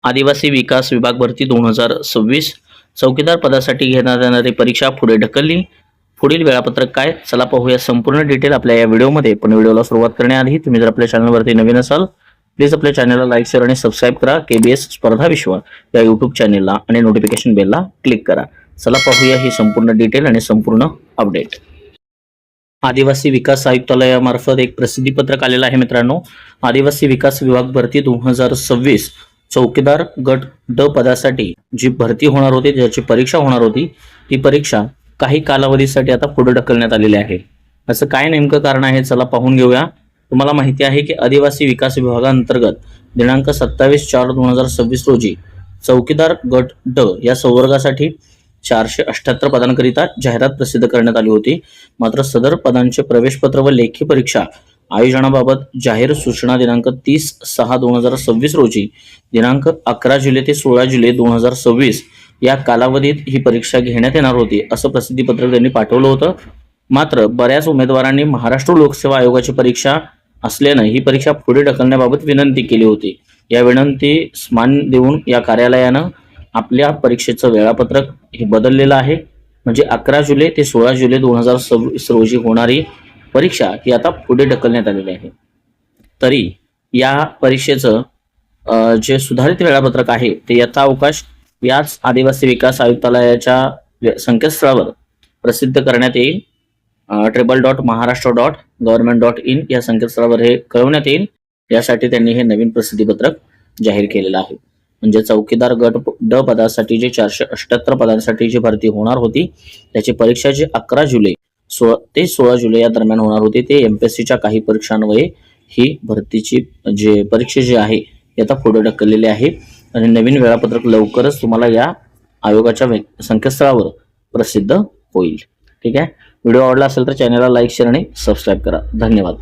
आदिवासी विकास विभाग भरती 2026 चौकीदार पदासाठी घेण्यात येणारी परीक्षा पुढे ढकलली. पुढील वेळापत्रक काय? चला पाहूया संपूर्ण डिटेल आपल्या या व्हिडिओमध्ये. पण व्हिडिओला सुरुवात करण्याआधी तुम्ही जर आपल्या चॅनलवरती नवीन असाल प्लीज आपल्या चॅनलला लाईक, शेअर आणि सबस्क्राईब करा. KBS स्पर्धा विश्व या यूट्यूब चॅनलला आणि नोटिफिकेशन बेलला क्लिक करा. चला पाहूया ही संपूर्ण डिटेल आणि संपूर्ण अपडेट. आदिवासी विकास आयुक्तालयामार्फत एक प्रसिद्धीपत्रक आलेलं आहे मित्रांनो. आदिवासी विकास विभाग भरती 2026 चौकीदार गट ड पदासाठी जी भरती होणार होती, ज्याची परीक्षा होणार होती, ती परीक्षा काही कालावधीसाठी आता पुढे ढकलण्यात आलेली आहे. असं काय नेमकं कारण आहे चला पाहून घेऊया. तुम्हाला माहिती आहे की आदिवासी विकास विभागांतर्गत दिनांक 27/4/2026 रोजी चौकीदार गट ड या संवर्गासाठी 478 पदांकरिता जाहिरात प्रसिद्ध करण्यात आली होती. मात्र सदर पदांचे प्रवेशपत्र व लेखी परीक्षा आयोजनाबाबत जाहीर सूचना दिनांक 30/6/2026 रोजी दिनांक 11 जुलै ते 16 जुलै 2026 या कालावधीत ही परीक्षा घेण्यात येणार होती, असं प्रसिद्धीपत्रक त्यांनी पाठवलं होतं. मात्र बऱ्याच उमेदवारांनी महाराष्ट्र लोकसेवा आयोगाची परीक्षा असल्यानं ही परीक्षा पुढे ढकलण्याबाबत विनंती केली होती. या विनंतीस मान देऊन या कार्यालयानं आपल्या परीक्षेचं वेळापत्रक हे बदललेलं आहे. म्हणजे 11 जुलै ते 16 जुलै 2026 रोजी होणारी परीक्षा ही आता पुढे ढकलण्यात आलेली आहे. तरी या परीक्षेचं जे सुधारित वेळापत्रक आहे ते याचा अवकाश याच आदिवासी विकास आयुक्तालयाच्या संकेतस्थळावर प्रसिद्ध करण्यात येईल. www.maharashtra.government.in या संकेतस्थळावर हे कळवण्यात येईल. यासाठी त्यांनी हे नवीन प्रसिद्धीपत्रक जाहीर केलेलं आहे. म्हणजे चौकीदार गट ड पदासाठी जे 478 पदांसाठी जी भरती होणार होती त्याची परीक्षा जी 11 जुलै ते 16 जुलै या दरम्यान होणार होती, ते MPSCच्या काही परीक्षांमुळे ही भरतीची जे परीक्षा जी आहे ती आता पुढे ढकललेली आहे आणि नवीन वेळापत्रक लवकरच तुम्हाला या आयोगाच्या संकेतस्थळावर प्रसिद्ध होईल. ठीक आहे. व्हिडिओ आवडला असेल तर चॅनलला लाईक, शेअर आणि सबस्क्राईब करा. धन्यवाद.